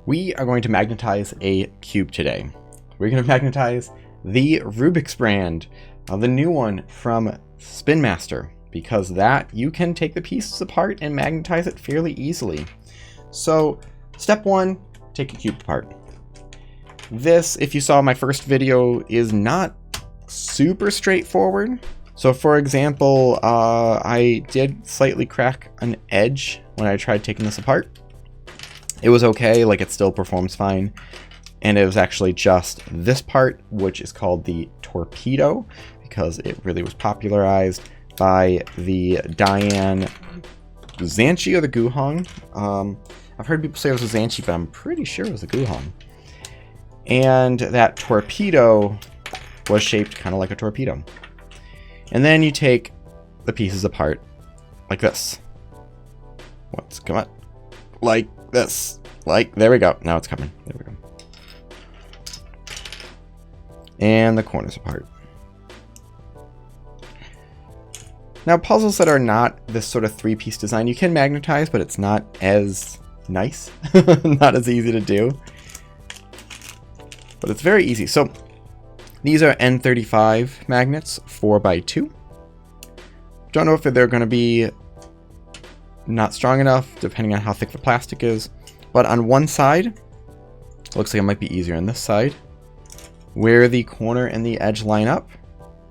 We are going to magnetize a cube today. We're going to magnetize the Rubik's brand, the new one from Spin Master, because that you can take the pieces apart and magnetize it fairly easily. So step one, take a cube apart. This, if you saw my first video, is not super straightforward. So for example, I did slightly crack an edge when I tried taking this apart. It was okay, like it still performs fine. And it was actually just this part, which is called the torpedo, because it really was popularized by the Diane Zanchi or the Guhong. I've heard people say it was a Zanchi, but I'm pretty sure it was a Guhong. And that torpedo was shaped kind of like a torpedo. And then you take the pieces apart like this. Come on. Like this. There we go. Now it's coming. There we go. And the corners apart. Now, puzzles that are not this sort of three-piece design, you can magnetize, but it's not as nice. Not as easy to do. But it's very easy. So these are N35 magnets, 4x2. Don't know if they're going to be not strong enough, depending on how thick the plastic is. But on one side, looks like it might be easier on this side. Where the corner and the edge line up,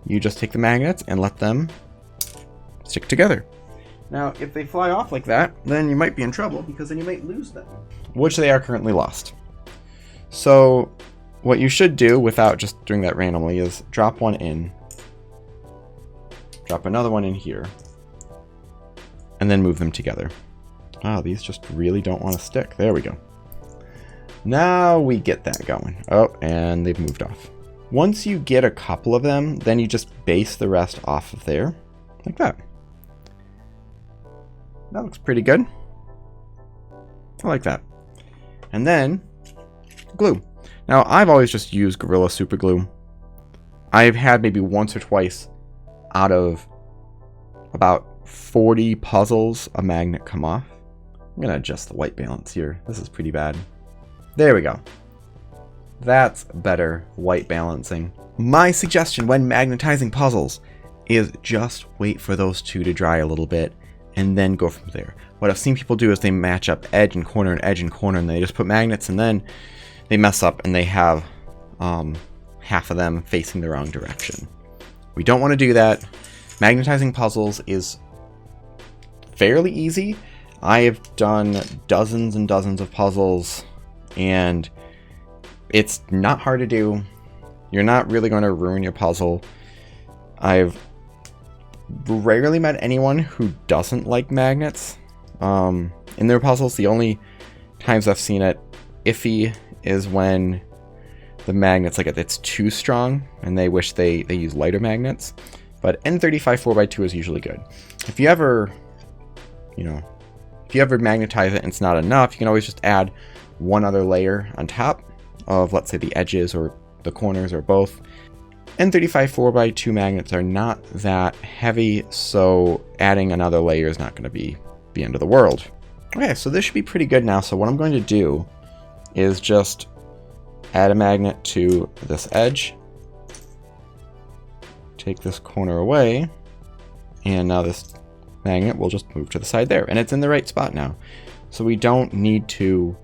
you just take the magnets and let them stick together. Now, if they fly off like that, then you might be in trouble, because then you might lose them, which they are currently lost. So what you should do, without just doing that randomly, is drop one in, drop another one in here, and then move them together. Oh, these just really don't want to stick. There we go. Now we get that going. Oh, and they've moved off. Once you get a couple of them, then you just base the rest off of there, like that. That looks pretty good. I like that. And then glue. Now, I've always just used Gorilla Super Glue. I've had maybe once or twice out of about 40 puzzles a magnet come off. I'm going to adjust the white balance here. This is pretty bad. There we go. That's better white balancing. My suggestion when magnetizing puzzles is just wait for those two to dry a little bit and then go from there. What I've seen people do is they match up edge and corner and edge and corner, and they just put magnets, and then they mess up and they have half of them facing the wrong direction. We don't want to do that. Magnetizing puzzles is fairly easy. I have done dozens and dozens of puzzles, and it's not hard to do. You're not really going to ruin your puzzle. I've rarely met anyone who doesn't like magnets in their puzzles. The only times I've seen it iffy is when the magnets, like, it's too strong and they wish they use lighter magnets. But N35 4x2 is usually good. If you ever magnetize it and it's not enough, you can always just add one other layer on top of, let's say, the edges or the corners or both. N35 4x2 magnets are not that heavy, so adding another layer is not going to be the end of the world. Okay, so this should be pretty good now. So what I'm going to do is just add a magnet to this edge, take this corner away, and now this magnet will just move to the side there, and it's in the right spot now. So we don't need to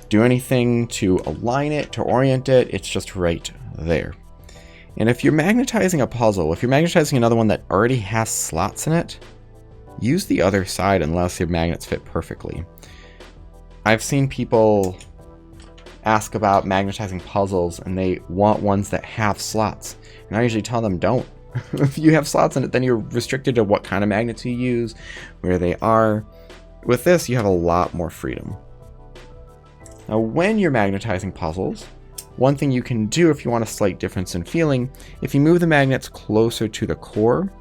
do anything to align it, to orient it. It's just right there. And if you're magnetizing a puzzle, if you're magnetizing another one that already has slots in it, use the other side unless your magnets fit perfectly. I've seen people ask about magnetizing puzzles and they want ones that have slots. And I usually tell them don't. If you have slots in it, then you're restricted to what kind of magnets you use, where they are. With this, you have a lot more freedom. Now, when you're magnetizing puzzles, one thing you can do if you want a slight difference in feeling, if you move the magnets closer to the core,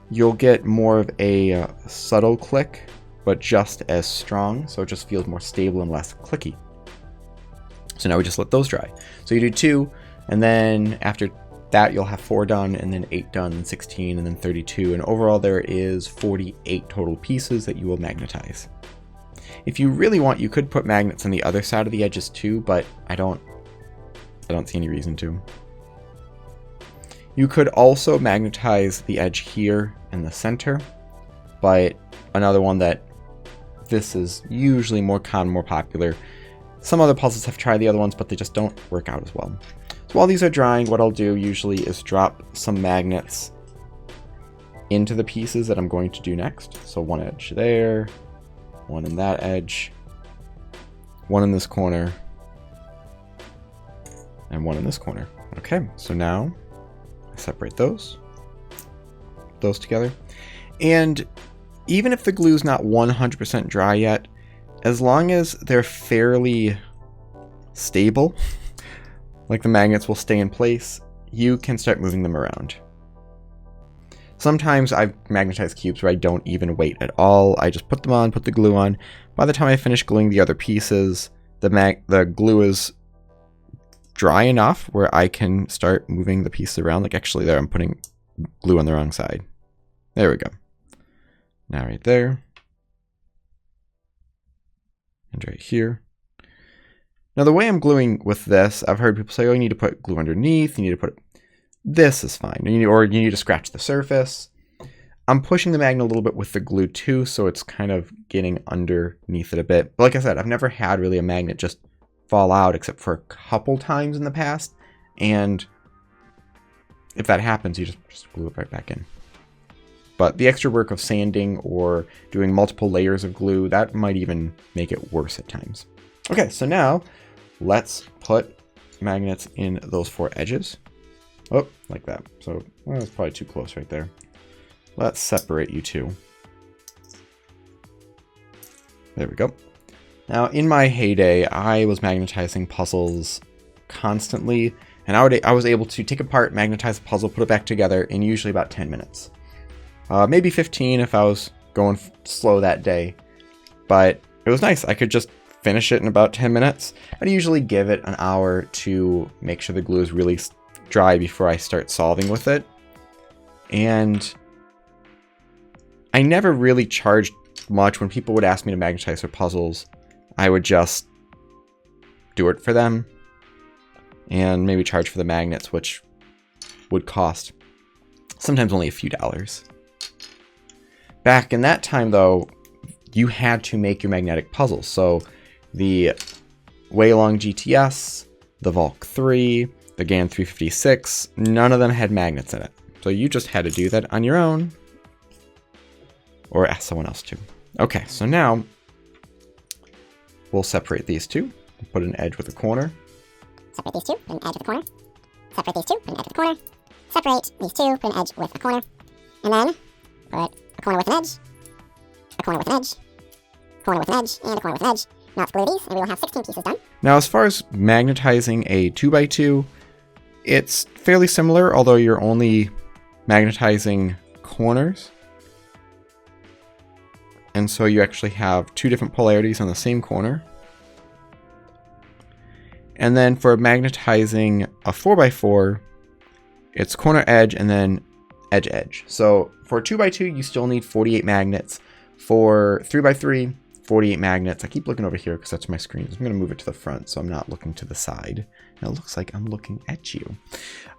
you'll get more of a subtle click, but just as strong, so it just feels more stable and less clicky. So now we just let those dry. So you do 2, and then after that you'll have 4 done, and then 8 done, and 16, and then 32, and overall there is 48 total pieces that you will magnetize. If you really want, you could put magnets on the other side of the edges too, but I don't see any reason to. You could also magnetize the edge here in the center, but another one that this is usually more common, more popular. Some other puzzles have tried the other ones, but they just don't work out as well. So while these are drying, what I'll do usually is drop some magnets into the pieces that I'm going to do next. So one edge there, one in that edge, one in this corner, and one in this corner. Okay, so now I separate those together. And even if the glue is not 100% dry yet, as long as they're fairly stable, like the magnets will stay in place, you can start moving them around. Sometimes I've magnetized cubes where I don't even wait at all. I just put them on, put the glue on. By the time I finish gluing the other pieces, the glue is dry enough where I can start moving the pieces around. Like actually there, I'm putting glue on the wrong side. There we go. Now right there. And right here. Now the way I'm gluing with this, I've heard people say, oh, you need to put glue underneath, you need to put it. This is fine, or you need to scratch the surface. I'm pushing the magnet a little bit with the glue too, so it's kind of getting underneath it a bit. But like I said, I've never had really a magnet just fall out except for a couple times in the past. And if that happens, you just glue it right back in. But the extra work of sanding or doing multiple layers of glue, that might even make it worse at times. Okay, so now let's put magnets in those 4 edges. Oh, like that. So, well, that's probably too close right there. Let's separate you two. There we go. Now, in my heyday, I was magnetizing puzzles constantly, and I was able to take apart, magnetize a puzzle, put it back together in usually about 10 minutes. Maybe 15 if I was going slow that day. But it was nice. I could just finish it in about 10 minutes. I'd usually give it an hour to make sure the glue is really dry before I start solving with it. And I never really charged much. When people would ask me to magnetize their puzzles, I would just do it for them and maybe charge for the magnets, which would cost sometimes only a few dollars. Back in that time, though, you had to make your magnetic puzzles. So the Waylong GTS, the Volk 3, the GAN 356, none of them had magnets in it. So you just had to do that on your own or ask someone else to. Okay, so now we'll separate these two. Put an edge with a corner. Separate these two, put an edge with a corner. Separate these two, put an edge with a corner. Separate these two, put an edge with a corner. And then put a corner with an edge, a corner with an edge, a corner with an edge, and a corner with an edge. Now let's glue these, and we will have 16 pieces done. Now, as far as magnetizing a 2x2, it's fairly similar, although you're only magnetizing corners. And so you actually have 2 different polarities on the same corner. And then for magnetizing a 4x4, it's corner edge and then edge edge. So for 2x2, you still need 48 magnets. For 3x3, 48 magnets. I keep looking over here because that's my screen. I'm going to move it to the front so I'm not looking to the side. Now it looks like I'm looking at you.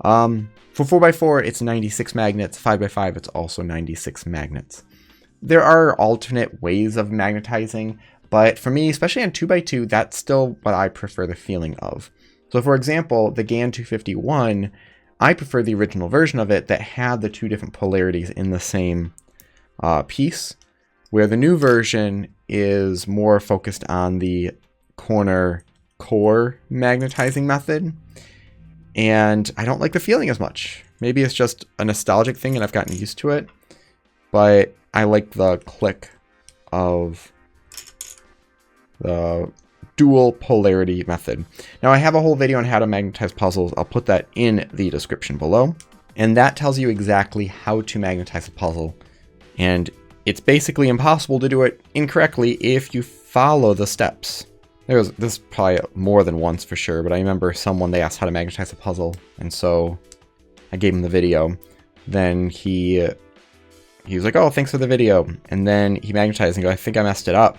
For 4x4, it's 96 magnets. 5x5, it's also 96 magnets. There are alternate ways of magnetizing, but for me, especially on 2x2, that's still what I prefer the feeling of. So for example, the GAN 251, I prefer the original version of it that had the 2 different polarities in the same piece, where the new version is more focused on the corner core magnetizing method. And I don't like the feeling as much. Maybe it's just a nostalgic thing and I've gotten used to it, but I like the click of the dual polarity method. Now I have a whole video on how to magnetize puzzles. I'll put that in the description below. And that tells you exactly how to magnetize a puzzle. And it's basically impossible to do it incorrectly if you follow the steps. This probably more than once for sure, but I remember someone, they asked how to magnetize a puzzle. And so I gave him the video. Then he was like, oh, thanks for the video. And then he magnetized and goes, I think I messed it up.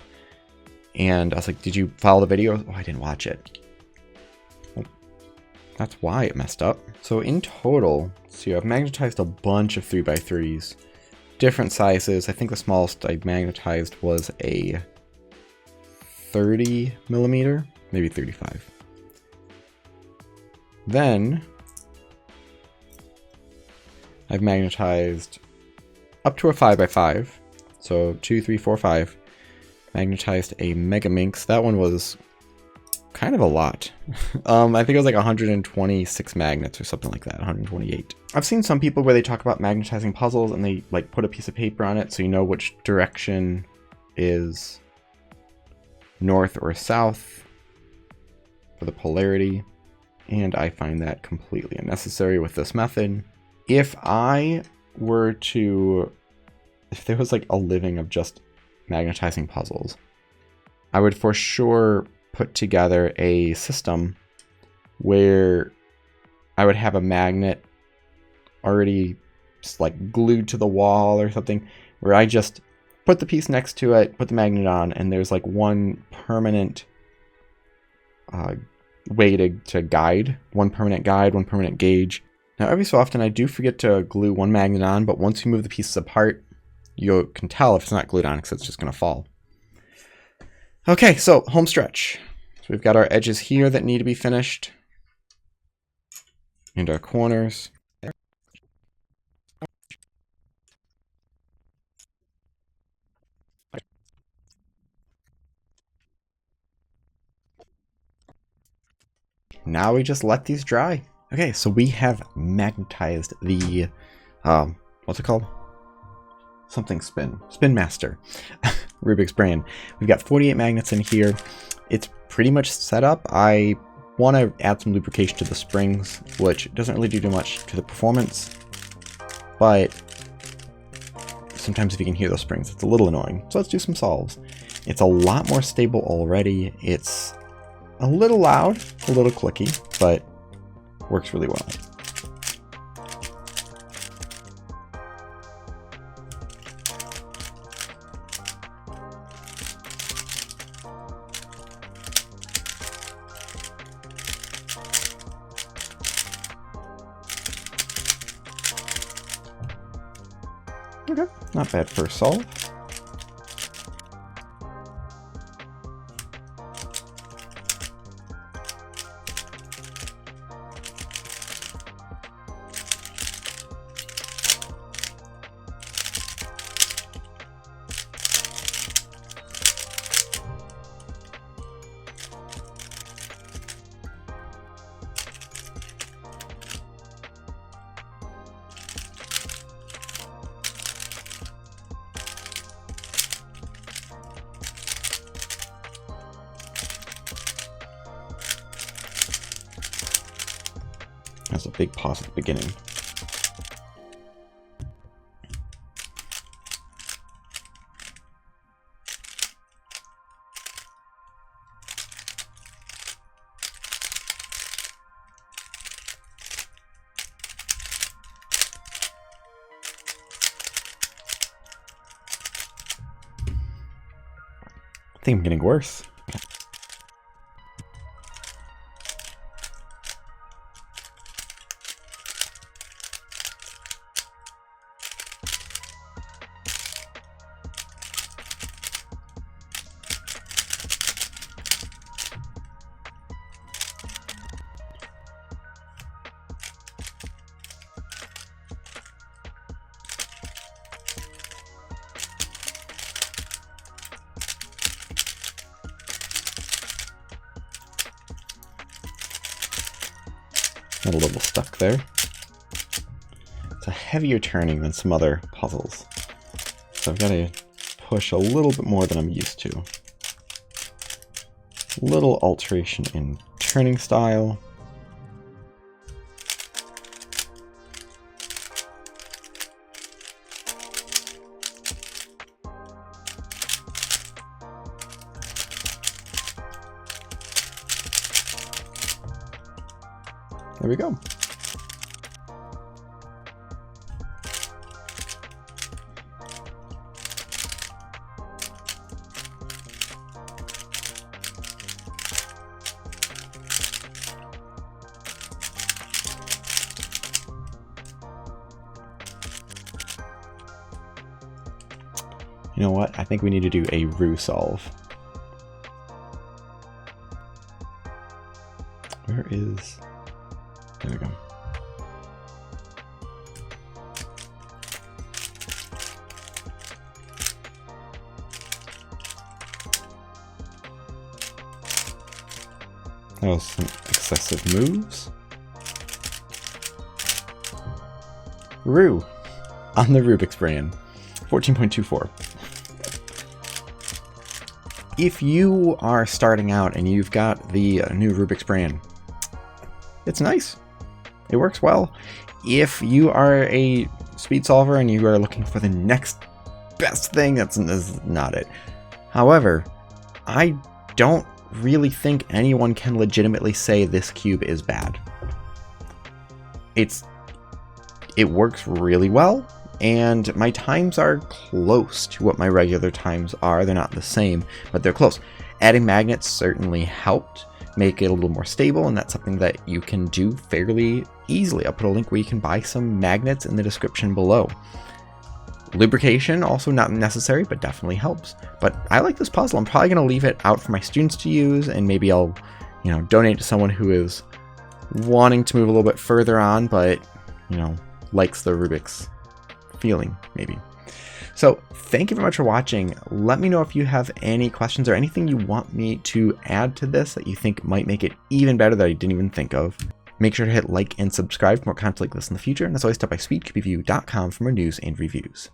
and I was like, did you follow the video? Oh, I didn't watch it. Well, that's why it messed up. So in total, see, I've magnetized a bunch of 3x3s, different sizes. I think the smallest I magnetized was a 30 millimeter, maybe 35. Then I've magnetized up to a 5x5, so 2, 3, 4, 5. Magnetized a Mega Minx. That one was kind of a lot. I think it was like 126 magnets or something like that, 128. I've seen some people where they talk about magnetizing puzzles and they like put a piece of paper on it so you know which direction is north or south for the polarity. And I find that completely unnecessary with this method. If there was like a living of just magnetizing puzzles, I would for sure put together a system where I would have a magnet already just like glued to the wall or something, where I just put the piece next to it, put the magnet on, and there's like one permanent way to guide, one permanent guide, one permanent gauge. Now every so often I do forget to glue one magnet on, but once you move the pieces apart, you can tell if it's not glued on because it's just going to fall. Okay, so home stretch. So we've got our edges here that need to be finished, and our corners. Now we just let these dry. Okay, so we have magnetized the, what's it called? Something Spin Master. Rubik's Brain. We've got 48 magnets in here. It's pretty much set up. I want to add some lubrication to the springs, which doesn't really do too much to the performance, but sometimes if you can hear those springs, it's a little annoying. So let's do some solves. It's a lot more stable already. It's a little loud, a little clicky, but works really well. Okay, not bad for a solve. That's a big pause at the beginning. I think I'm getting worse. Got a little stuck there. It's a heavier turning than some other puzzles, so I've got to push a little bit more than I'm used to. Little alteration in turning style. There we go. You know what? I think we need to do a roux solve. Where is... There we go. That was some excessive moves. Roux on the Rubik's brand. 14.24. If you are starting out and you've got the new Rubik's brand, it's nice. It works well. If you are a speed solver and you are looking for the next best thing, that's not it. However, I don't really think anyone can legitimately say this cube is bad. It works really well, and my times are close to what my regular times are. They're not the same, but they're close. Adding magnets certainly helped make it a little more stable, and that's something that you can do fairly easily. I'll put a link where you can buy some magnets in the description below. Lubrication, also not necessary, but definitely helps. But I like this puzzle. I'm probably going to leave it out for my students to use, and maybe I'll, donate to someone who is wanting to move a little bit further on, but, likes the Rubik's feeling, maybe. So thank you very much for watching. Let me know if you have any questions or anything you want me to add to this that you think might make it even better that I didn't even think of. Make sure to hit like and subscribe for more content like this in the future. And as always, stop by speedcubeview.com for more news and reviews.